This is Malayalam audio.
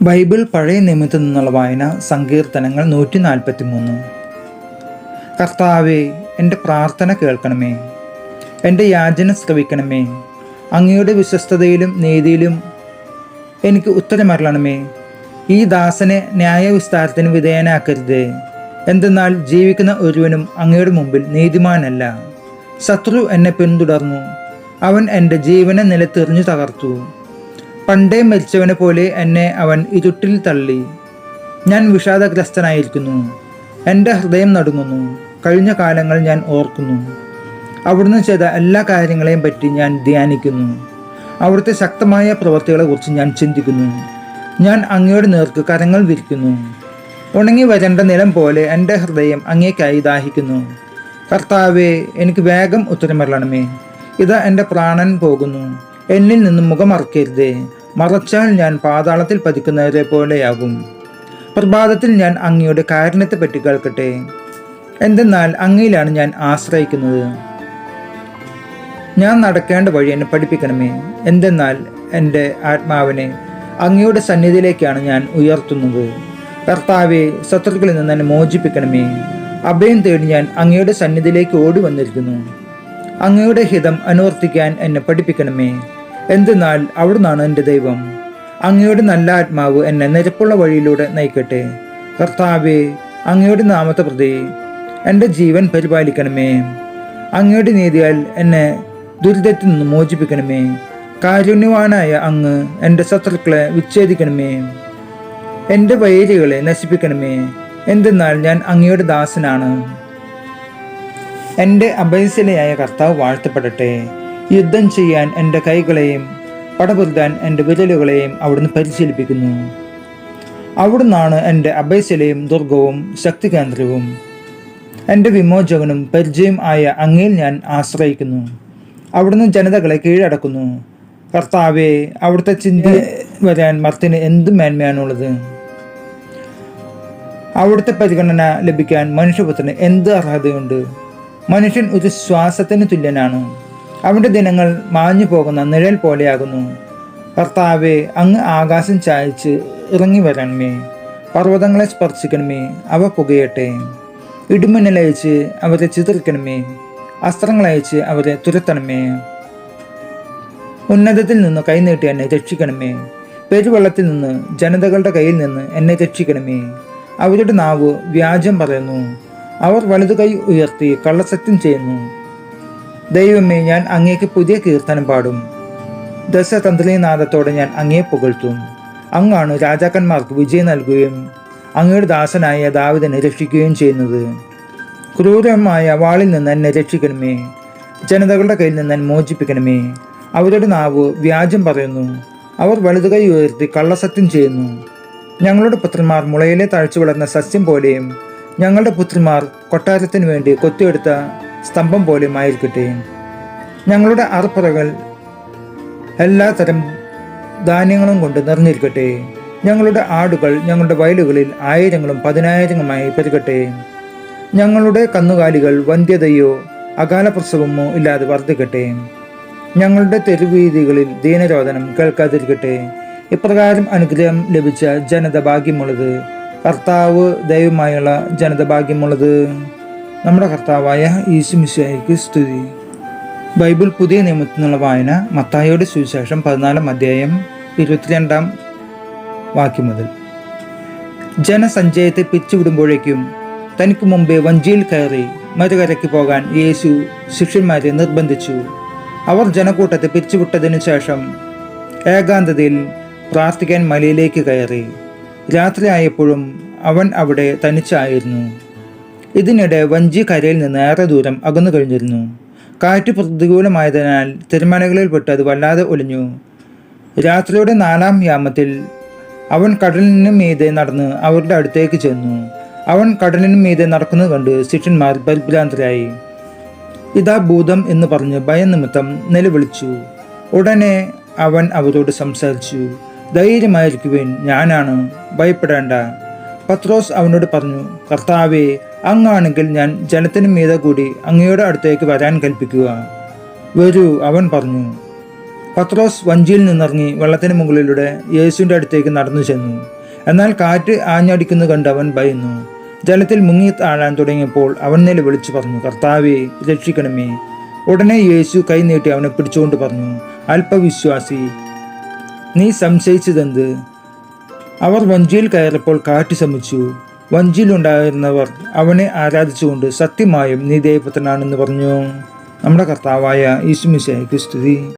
ബൈബിൾ പഴയ നിയമത്തിൽ നിന്നുള്ള വായന. സങ്കീർത്തനങ്ങൾ 143. കർത്താവേ, എൻ്റെ പ്രാർത്ഥന കേൾക്കണമേ, എൻ്റെ യാചന ശ്രവിക്കണമേ. അങ്ങയുടെ വിശ്വസ്തതയിലും നീതിയിലും എനിക്ക് ഉത്തരമരുളണമേ. ഈ ദാസനെ ന്യായവിസ്താരത്തിന് വിധേയനാക്കരുതേ. എന്തെന്നാൽ ജീവിക്കുന്ന ഒരുവനും അങ്ങയുടെ മുമ്പിൽ നീതിമാനല്ല. ശത്രു എന്നെ പിന്തുടർന്നു, അവൻ എൻ്റെ ജീവനെ നിലത്തെറിഞ്ഞു തകർത്തു. പണ്ടേ മരിച്ചവനെ പോലെ എന്നെ അവൻ ഇരുട്ടിൽ തള്ളി. ഞാൻ വിഷാദഗ്രസ്തനായിരിക്കുന്നു, എൻ്റെ ഹൃദയം നടുങ്ങുന്നു. കഴിഞ്ഞ കാലങ്ങൾ ഞാൻ ഓർക്കുന്നു. അവിടുന്ന് ചെയ്ത എല്ലാ കാര്യങ്ങളെയും പറ്റി ഞാൻ ധ്യാനിക്കുന്നു. അവിടുത്തെ ശക്തമായ പ്രവൃത്തികളെക്കുറിച്ച് ഞാൻ ചിന്തിക്കുന്നു. ഞാൻ അങ്ങയുടെ നേർക്ക് കരങ്ങൾ വിരിക്കുന്നു. ഉണങ്ങി വരേണ്ട നിലം പോലെ എൻ്റെ ഹൃദയം അങ്ങേക്കായി ദാഹിക്കുന്നു. കർത്താവേ, എനിക്ക് വേഗം ഉത്തരമരുളണമേ. ഇതാ എൻ്റെ പ്രാണൻ പോകുന്നു. എന്നിൽ നിന്നും മുഖമറക്കരുതേ. മറച്ചാൽ ഞാൻ പാതാളത്തിൽ പതിക്കുന്നവരെ പോലെയാകും. പ്രഭാതത്തിൽ ഞാൻ അങ്ങയുടെ കാരുണ്യത്തെപ്പറ്റി കേൾക്കട്ടെ. എന്തെന്നാൽ അങ്ങയിലാണ് ഞാൻ ആശ്രയിക്കുന്നത്. ഞാൻ നടക്കേണ്ട വഴി എന്നെ പഠിപ്പിക്കണമേ. എന്തെന്നാൽ എൻ്റെ ആത്മാവിനെ അങ്ങയുടെ സന്നിധിയിലേക്കാണ് ഞാൻ ഉയർത്തുന്നത്. കർത്താവെ, ശത്രുക്കളിൽ നിന്ന് എന്നെ മോചിപ്പിക്കണമേ. അഭയം തേടി ഞാൻ അങ്ങയുടെ സന്നിധിയിലേക്ക് ഓടി വന്നിരിക്കുന്നു. അങ്ങയുടെ ഹിതം അനുവർത്തിക്കാൻ എന്നെ പഠിപ്പിക്കണമേ. എന്തെന്നാൽ അവിടുന്നാണ് എൻ്റെ ദൈവം. അങ്ങയുടെ നല്ല ആത്മാവ് എന്നെ നിരപ്പുള്ള വഴിയിലൂടെ നയിക്കട്ടെ. കർത്താവെ, അങ്ങയുടെ നാമത്തെ പ്രതി എൻ്റെ ജീവൻ പരിപാലിക്കണമേ. അങ്ങയുടെ നീതിയാൽ എന്നെ ദുരിതത്തിൽ നിന്ന് മോചിപ്പിക്കണമേ. കാരുണ്യവാനായ അങ്ങ് എൻ്റെ ശത്രുക്കളെ വിച്ഛേദിക്കണമേ. എൻ്റെ വൈരികളെ നശിപ്പിക്കണമേ. എന്തെന്നാൽ ഞാൻ അങ്ങയുടെ ദാസനാണ്. എൻ്റെ അഭയശിലയായ കർത്താവ് വാഴ്ത്തപ്പെടട്ടെ. യുദ്ധം ചെയ്യാൻ എൻ്റെ കൈകളെയും പടപൊരുതാൻ എൻ്റെ വിരലുകളെയും അവിടുന്ന് പരിശീലിപ്പിക്കുന്നു. അവിടുന്നാണ് എൻ്റെ അഭയശിലയും ദുർഗവും ശക്തി കേന്ദ്രവും. എൻ്റെ വിമോചകനും പരിചയം ആയ അങ്ങയിൽ ഞാൻ ആശ്രയിക്കുന്നു. അവിടുന്ന് ജനതകളെ കീഴടക്കുന്നു. കർത്താവെ, അവിടുത്തെ ചിന്ത വരാൻ മർത്തിന് എന്ത് മേന്മയാണുള്ളത്? അവിടുത്തെ പരിഗണന ലഭിക്കാൻ മനുഷ്യപുത്രന് എന്ത് അർഹതയുണ്ട്? മനുഷ്യൻ ഒരു ശ്വാസത്തിന് തുല്യനാണ്. അവൻ്റെ ദിനങ്ങൾ മാഞ്ഞു പോകുന്ന നിഴൽ പോലെയാകുന്നു. കർത്താവെ, അങ്ങ് ആകാശം ചായച്ച് ഇറങ്ങി വരണമേ. പർവ്വതങ്ങളെ സ്പർശിക്കണമേ, അവ പുകയട്ടെ. ഇടിമിന്നലയച്ച് അവരെ ചിതറിക്കണമേ. അസ്ത്രങ്ങളയച്ച് അവരെ തുരത്തണമേ. ഉന്നതത്തിൽ നിന്ന് കൈനീട്ടി എന്നെ രക്ഷിക്കണമേ. പെരുവെള്ളത്തിൽ നിന്ന് ജനതകളുടെ കയ്യിൽ നിന്ന് എന്നെ രക്ഷിക്കണമേ. അവരുടെ നാവ് വ്യാജം പറയുന്നു. അവർ വലതു കൈ ഉയർത്തി കള്ളസത്യം ചെയ്യുന്നു. ദൈവമേ, ഞാൻ അങ്ങേക്ക് പുതിയ കീർത്തനം പാടും. ദശതന്ത്രീനാദത്തോടെ ഞാൻ അങ്ങയെ പുകഴ്ത്തും. അങ്ങാണ് രാജാക്കന്മാർക്ക് വിജയം നൽകുകയും അങ്ങയുടെ ദാസനായ ദാവീദിനെ രക്ഷിക്കുകയും ചെയ്യുന്നത്. ക്രൂരമായ വാളിൽ നിന്ന് എന്നെ രക്ഷിക്കണമേ. ജനതകളുടെ കയ്യിൽ നിന്ന് എന്നെ മോചിപ്പിക്കണമേ. അവരുടെ നാവ് വ്യാജം പറയുന്നു. അവർ വലതു കൈ ഉയർത്തി കള്ളസത്യം ചെയ്യുന്നു. ഞങ്ങളുടെ പുത്രന്മാർ മുളയിലെ തഴച്ചു വളർന്ന സസ്യം പോലെയും ഞങ്ങളുടെ പുത്രിമാർ കൊട്ടാരത്തിന് വേണ്ടി കൊത്തിയെടുത്ത സ്തംഭം പോലെയും ആയിരിക്കട്ടെ. ഞങ്ങളുടെ അറപ്പറകൾ എല്ലാ തരം ധാന്യങ്ങളും കൊണ്ട് നിറഞ്ഞിരിക്കട്ടെ. ഞങ്ങളുടെ ആടുകൾ ഞങ്ങളുടെ വയലുകളിൽ ആയിരങ്ങളും പതിനായിരങ്ങളുമായി പെരുകട്ടെ. ഞങ്ങളുടെ കന്നുകാലികൾ വന്ധ്യതയോ അകാല പ്രസവമോ ഇല്ലാതെ വർദ്ധിക്കട്ടെ. ഞങ്ങളുടെ തെരുവീതികളിൽ ദീനരോധനം കേൾക്കാതിരിക്കട്ടെ. ഇപ്രകാരം അനുഗ്രഹം ലഭിച്ച ജനത ഭാഗ്യമുള്ളത്. കർത്താവ് ദൈവമായുള്ള ജനത ഭാഗ്യമുള്ളത്. നമ്മുടെ കർത്താവായ യേശുമിശിഹായ്ക്ക് സ്തുതി. ബൈബിൾ പുതിയ നിയമത്തിൽ നിന്നുള്ള വായന. മത്തായിയുടെ സുവിശേഷം 14 അധ്യായം 22 വാക്യം മുതൽ. ജനസഞ്ചയത്തെ പിരിച്ചുവിടുമ്പോഴേക്കും തനിക്ക് മുമ്പേ വഞ്ചിയിൽ കയറി മറുകരയ്ക്ക് പോകാൻ യേശു ശിഷ്യന്മാരെ നിർബന്ധിച്ചു. അവർ ജനക്കൂട്ടത്തെ പിരിച്ചുവിട്ടതിനു ശേഷം ഏകാന്തതയിൽ പ്രാർത്ഥിക്കാൻ മലയിലേക്ക് കയറി. രാത്രിയായപ്പോഴും അവൻ അവിടെ തനിച്ചായിരുന്നു. ഇതിനിടെ വഞ്ചി കരയിൽ നിന്ന് ഏറെ ദൂരം അകന്നു കഴിഞ്ഞിരുന്നു. കാറ്റ് പ്രതികൂലമായതിനാൽ തിരമാലകളിൽപ്പെട്ട് അത് വല്ലാതെ ഒലിഞ്ഞു. രാത്രിയുടെ 4-ാം യാമത്തിൽ അവൻ കടലിന് മീതെ നടന്ന് അവരുടെ അടുത്തേക്ക് ചെന്നു. അവൻ കടലിന് മീതെ നടക്കുന്നത് കണ്ട് ശിഷ്യന്മാർ പരിഭ്രാന്തരായി. ഇതാ ഭൂതം എന്ന് പറഞ്ഞ് ഭയനിമിത്തം നിലവിളിച്ചു. ഉടനെ അവൻ അവരോട് സംസാരിച്ചു. ധൈര്യമായിരിക്കുവിൻ, ഞാനാണ്, ഭയപ്പെടേണ്ട. പത്രോസ് അവനോട് പറഞ്ഞു, കർത്താവേ, അങ്ങാണെങ്കിൽ ഞാൻ ജലത്തിന് മീതെ കൂടി അങ്ങയുടെ അടുത്തേക്ക് വരാൻ കൽപ്പിക്കുക. വരൂ, അവൻ പറഞ്ഞു. പത്രോസ് വഞ്ചിയിൽ നിന്നിറങ്ങി വെള്ളത്തിന് മുകളിലൂടെ യേശുവിൻ്റെ അടുത്തേക്ക് നടന്നു ചെന്നു. എന്നാൽ കാറ്റ് ആഞ്ഞടിക്കുന്നത് കണ്ട് അവൻ ഭയന്നു. ജലത്തിൽ മുങ്ങി താഴാൻ തുടങ്ങിയപ്പോൾ അവൻ നിലവിളിച്ചു പറഞ്ഞു, കർത്താവേ, രക്ഷിക്കണമേ. ഉടനെ യേശു കൈ നീട്ടി അവനെ പിടിച്ചുകൊണ്ട് പറഞ്ഞു, അല്പവിശ്വാസി, നീ സംശയിച്ചതെന്ത്? അവർ വഞ്ചിയിൽ കയറിയപ്പോൾ കാറ്റ് ശമിച്ചു. വഞ്ചിയിലുണ്ടായിരുന്നവർ അവനെ ആരാധിച്ചുകൊണ്ട് സത്യമായും നീ ദൈവപുത്രനാണെന്ന് പറഞ്ഞു. നമ്മുടെ കർത്താവായ യേശു മിശിഹായ്ക്ക് സ്തുതി.